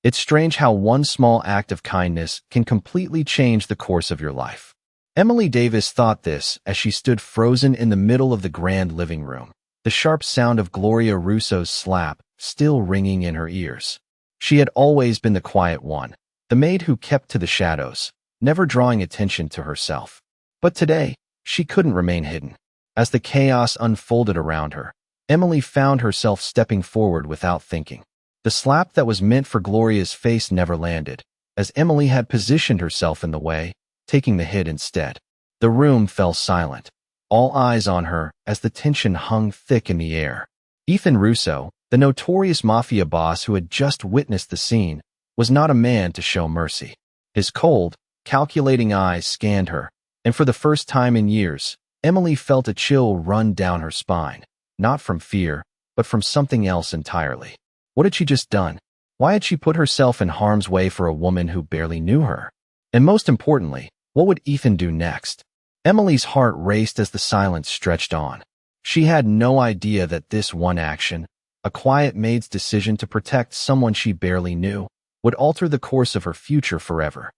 It's strange how one small act of kindness can completely change the course of your life. Emily Davis thought this as she stood frozen in the middle of the grand living room, the sharp sound of Gloria Russo's slap still ringing in her ears. She had always been the quiet one, the maid who kept to the shadows, never drawing attention to herself. But today, she couldn't remain hidden. As the chaos unfolded around her, Emily found herself stepping forward without thinking. The slap that was meant for Gloria's face never landed, as Emily had positioned herself in the way, taking the hit instead. The room fell silent, all eyes on her as the tension hung thick in the air. Ethan Russo, the notorious mafia boss who had just witnessed the scene, was not a man to show mercy. His cold, calculating eyes scanned her, and for the first time in years, Emily felt a chill run down her spine, not from fear, but from something else entirely. What had she just done? Why had she put herself in harm's way for a woman who barely knew her? And most importantly, what would Ethan do next? Emily's heart raced as the silence stretched on. She had no idea that this one action, a quiet maid's decision to protect someone she barely knew, would alter the course of her future forever.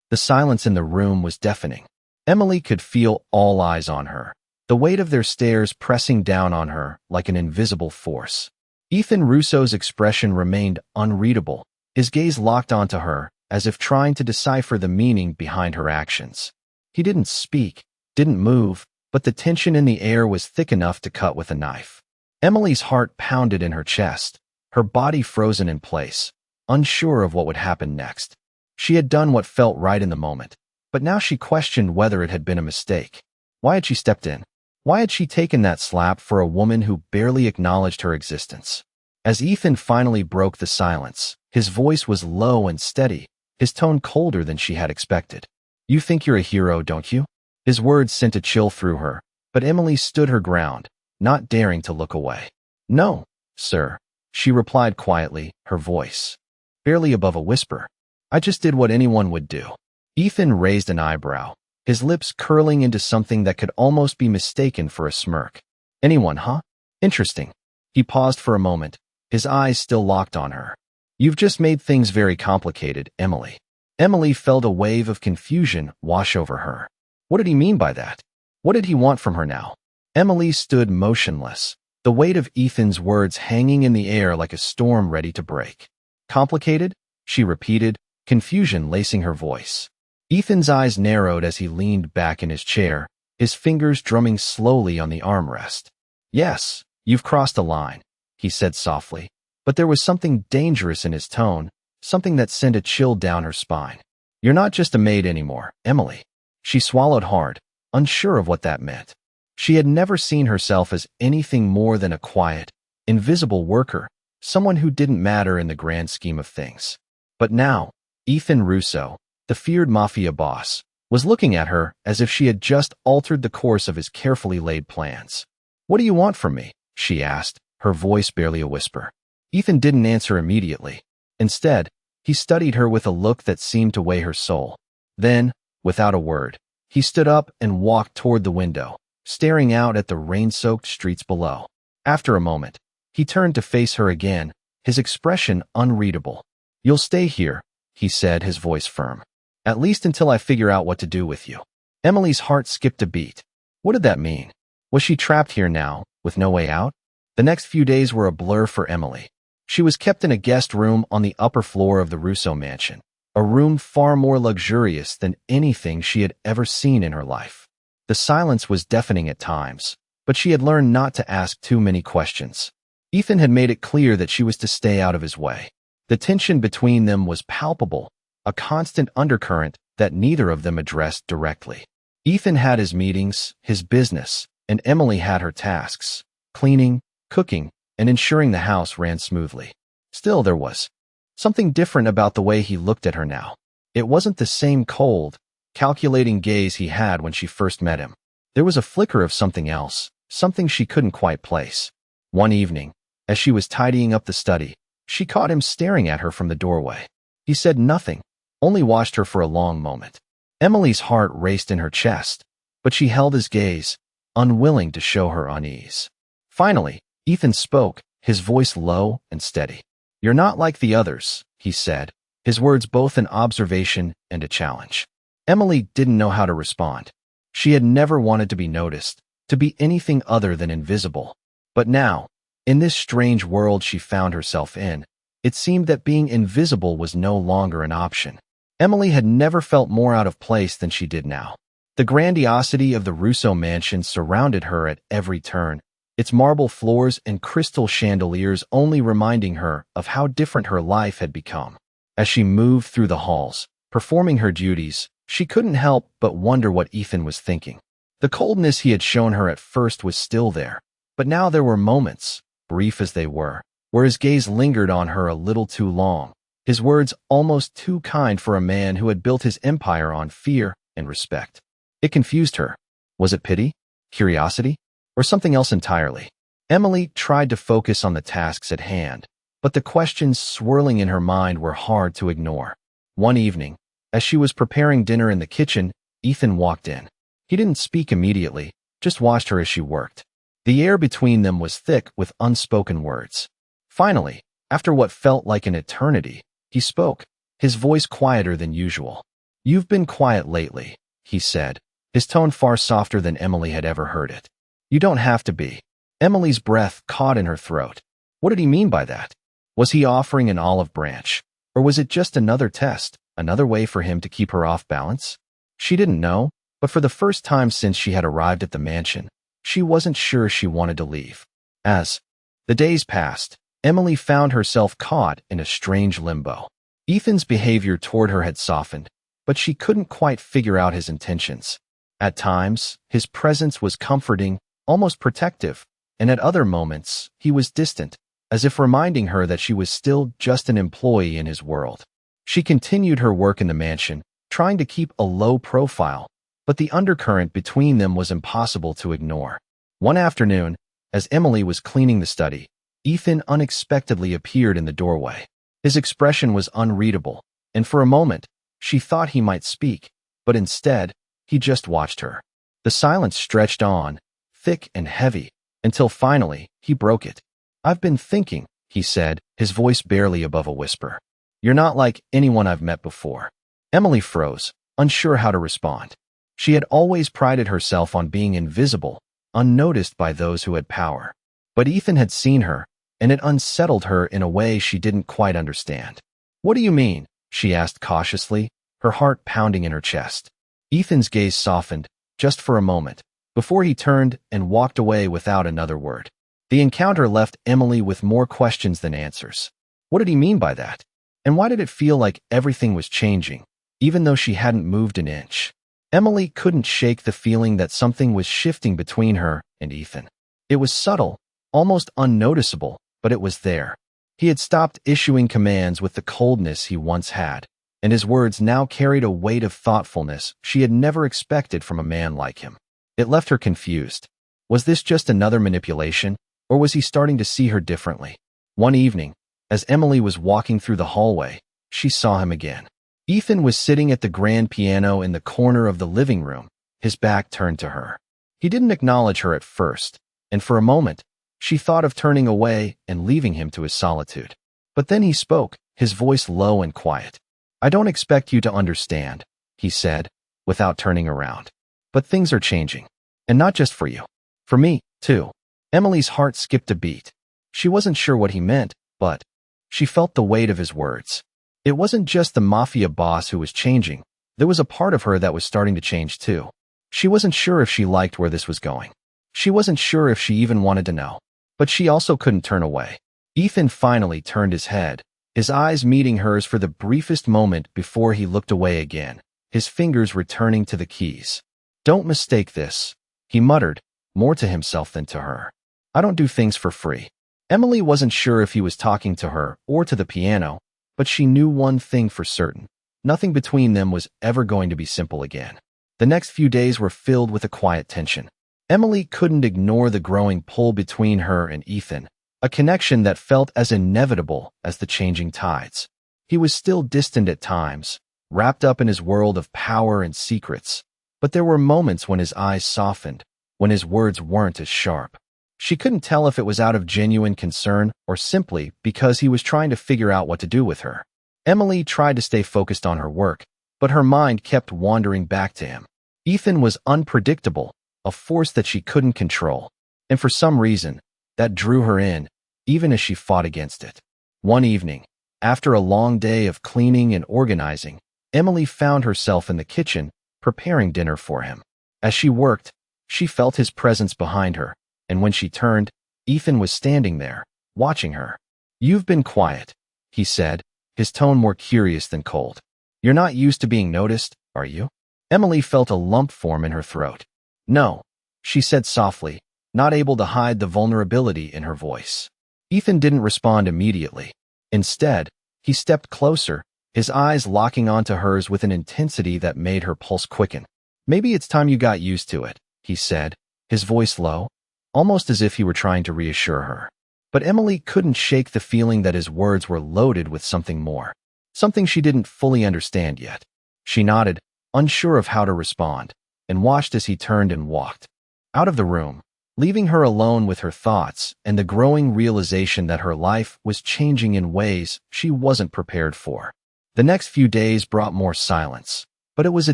The silence in the room was deafening. Emily could feel all eyes on her, the weight of their stares pressing down on her like an invisible force. Ethan Russo's expression remained unreadable, his gaze locked onto her, as if trying to decipher the meaning behind her actions. He didn't speak, didn't move, but the tension in the air was thick enough to cut with a knife. Emily's heart pounded in her chest, her body frozen in place, unsure of what would happen next. She had done what felt right in the moment, but now she questioned whether it had been a mistake. Why had she stepped in? Why had she taken that slap for a woman who barely acknowledged her existence? As Ethan finally broke the silence, his voice was low and steady, his tone colder than she had expected. "You think you're a hero, don't you?" His words sent a chill through her, but Emily stood her ground, not daring to look away. "No, sir," she replied quietly, her voice barely above a whisper. "I just did what anyone would do." Ethan raised an eyebrow, his lips curling into something that could almost be mistaken for a smirk. "Anyone, huh? Interesting." He paused for a moment, his eyes still locked on her. "You've just made things very complicated, Emily." Emily felt a wave of confusion wash over her. What did he mean by that? What did he want from her now? Emily stood motionless, the weight of Ethan's words hanging in the air like a storm ready to break. "Complicated?" she repeated, confusion lacing her voice. Ethan's eyes narrowed as he leaned back in his chair, his fingers drumming slowly on the armrest. "Yes, you've crossed a line," he said softly, but there was something dangerous in his tone, something that sent a chill down her spine. "You're not just a maid anymore, Emily." She swallowed hard, unsure of what that meant. She had never seen herself as anything more than a quiet, invisible worker, someone who didn't matter in the grand scheme of things. But now, Ethan Russo, the feared mafia boss, was looking at her as if she had just altered the course of his carefully laid plans. "What do you want from me?" she asked, her voice barely a whisper. Ethan didn't answer immediately. Instead, he studied her with a look that seemed to weigh her soul. Then, without a word, he stood up and walked toward the window, staring out at the rain-soaked streets below. After a moment, he turned to face her again, his expression unreadable. "You'll stay here," he said, his voice firm. "At least until I figure out what to do with you." Emily's heart skipped a beat. What did that mean? Was she trapped here now, with no way out? The next few days were a blur for Emily. She was kept in a guest room on the upper floor of the Russo mansion, a room far more luxurious than anything she had ever seen in her life. The silence was deafening at times, but she had learned not to ask too many questions. Ethan had made it clear that she was to stay out of his way. The tension between them was palpable, a constant undercurrent that neither of them addressed directly. Ethan had his meetings, his business, and Emily had her tasks, cleaning, cooking, and ensuring the house ran smoothly. Still, there was something different about the way he looked at her now. It wasn't the same cold, calculating gaze he had when she first met him. There was a flicker of something else, something she couldn't quite place. One evening, as she was tidying up the study, she caught him staring at her from the doorway. He said nothing, only watched her for a long moment. Emily's heart raced in her chest, but she held his gaze, unwilling to show her unease. Finally, Ethan spoke, his voice low and steady. "You're not like the others," he said, his words both an observation and a challenge. Emily didn't know how to respond. She had never wanted to be noticed, to be anything other than invisible. But now, in this strange world she found herself in, it seemed that being invisible was no longer an option. Emily had never felt more out of place than she did now. The grandiosity of the Russo mansion surrounded her at every turn, its marble floors and crystal chandeliers only reminding her of how different her life had become. As she moved through the halls, performing her duties, she couldn't help but wonder what Ethan was thinking. The coldness he had shown her at first was still there, but now there were moments, brief as they were, where his gaze lingered on her a little too long, his words almost too kind for a man who had built his empire on fear and respect. It confused her. Was it pity, curiosity, or something else entirely? Emily tried to focus on the tasks at hand, but the questions swirling in her mind were hard to ignore. One evening, as she was preparing dinner in the kitchen, Ethan walked in. He didn't speak immediately, just watched her as she worked. The air between them was thick with unspoken words. Finally, after what felt like an eternity, he spoke, his voice quieter than usual. "You've been quiet lately," he said, his tone far softer than Emily had ever heard it. "You don't have to be." Emily's breath caught in her throat. What did he mean by that? Was he offering an olive branch? Or was it just another test, another way for him to keep her off balance? She didn't know, but for the first time since she had arrived at the mansion, she wasn't sure she wanted to leave. As the days passed, Emily found herself caught in a strange limbo. Ethan's behavior toward her had softened, but she couldn't quite figure out his intentions. At times, his presence was comforting, almost protective, and at other moments, he was distant, as if reminding her that she was still just an employee in his world. She continued her work in the mansion, trying to keep a low profile, but the undercurrent between them was impossible to ignore. One afternoon, as Emily was cleaning the study, Ethan unexpectedly appeared in the doorway. His expression was unreadable, and for a moment, she thought he might speak, but instead, he just watched her. The silence stretched on, thick and heavy, until finally, he broke it. "I've been thinking," he said, his voice barely above a whisper. "You're not like anyone I've met before." Emily froze, unsure how to respond. She had always prided herself on being invisible, unnoticed by those who had power. But Ethan had seen her, and it unsettled her in a way she didn't quite understand. "What do you mean?" she asked cautiously, her heart pounding in her chest. Ethan's gaze softened, just for a moment, before he turned and walked away without another word. The encounter left Emily with more questions than answers. What did he mean by that? And why did it feel like everything was changing, even though she hadn't moved an inch? Emily couldn't shake the feeling that something was shifting between her and Ethan. It was subtle, almost unnoticeable, but it was there. He had stopped issuing commands with the coldness he once had, and his words now carried a weight of thoughtfulness she had never expected from a man like him. It left her confused. Was this just another manipulation, or was he starting to see her differently? One evening, as Emily was walking through the hallway, she saw him again. Ethan was sitting at the grand piano in the corner of the living room, his back turned to her. He didn't acknowledge her at first, and for a moment, she thought of turning away and leaving him to his solitude. But then he spoke, his voice low and quiet. "I don't expect you to understand," he said, without turning around. "But things are changing. And not just for you. For me, too." Emily's heart skipped a beat. She wasn't sure what he meant, but she felt the weight of his words. It wasn't just the mafia boss who was changing. There was a part of her that was starting to change too. She wasn't sure if she liked where this was going. She wasn't sure if she even wanted to know. But she also couldn't turn away. Ethan finally turned his head, his eyes meeting hers for the briefest moment before he looked away again, his fingers returning to the keys. "Don't mistake this," he muttered, more to himself than to her. "I don't do things for free." Emily wasn't sure if he was talking to her or to the piano, but she knew one thing for certain. Nothing between them was ever going to be simple again. The next few days were filled with a quiet tension. Emily couldn't ignore the growing pull between her and Ethan, a connection that felt as inevitable as the changing tides. He was still distant at times, wrapped up in his world of power and secrets, but there were moments when his eyes softened, when his words weren't as sharp. She couldn't tell if it was out of genuine concern or simply because he was trying to figure out what to do with her. Emily tried to stay focused on her work, but her mind kept wandering back to him. Ethan was unpredictable, a force that she couldn't control, and for some reason, that drew her in, even as she fought against it. One evening, after a long day of cleaning and organizing, Emily found herself in the kitchen, preparing dinner for him. As she worked, she felt his presence behind her, and when she turned, Ethan was standing there, watching her. "You've been quiet," he said, his tone more curious than cold. "You're not used to being noticed, are you?" Emily felt a lump form in her throat. "No," she said softly, not able to hide the vulnerability in her voice. Ethan didn't respond immediately. Instead, he stepped closer, his eyes locking onto hers with an intensity that made her pulse quicken. "Maybe it's time you got used to it," he said, his voice low, almost as if he were trying to reassure her. But Emily couldn't shake the feeling that his words were loaded with something more, something she didn't fully understand yet. She nodded, unsure of how to respond, and watched as he turned and walked out of the room, leaving her alone with her thoughts and the growing realization that her life was changing in ways she wasn't prepared for. The next few days brought more silence, but it was a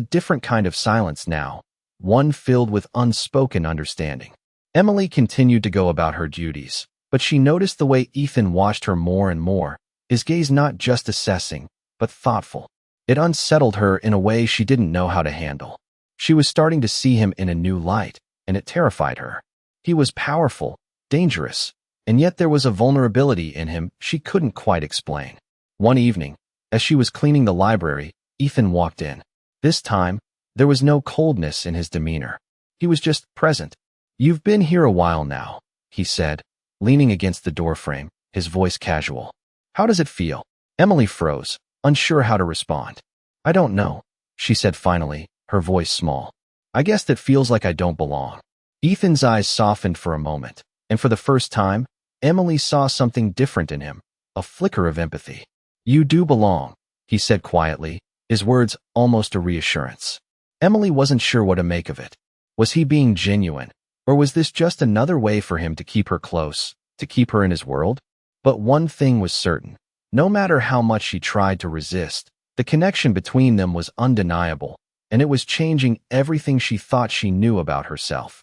different kind of silence now, one filled with unspoken understanding. Emily continued to go about her duties, but she noticed the way Ethan watched her more and more, his gaze not just assessing, but thoughtful. It unsettled her in a way she didn't know how to handle. She was starting to see him in a new light, and it terrified her. He was powerful, dangerous, and yet there was a vulnerability in him she couldn't quite explain. One evening, as she was cleaning the library, Ethan walked in. This time, there was no coldness in his demeanor. He was just present. "You've been here a while now," he said, leaning against the doorframe, his voice casual. "How does it feel?" Emily froze, unsure how to respond. "I don't know," she said finally, her voice small. "I guess that feels like I don't belong." Ethan's eyes softened for a moment, and for the first time, Emily saw something different in him, a flicker of empathy. "You do belong," he said quietly, his words almost a reassurance. Emily wasn't sure what to make of it. Was he being genuine, or was this just another way for him to keep her close, to keep her in his world? But one thing was certain. No matter how much she tried to resist, the connection between them was undeniable, and it was changing everything she thought she knew about herself.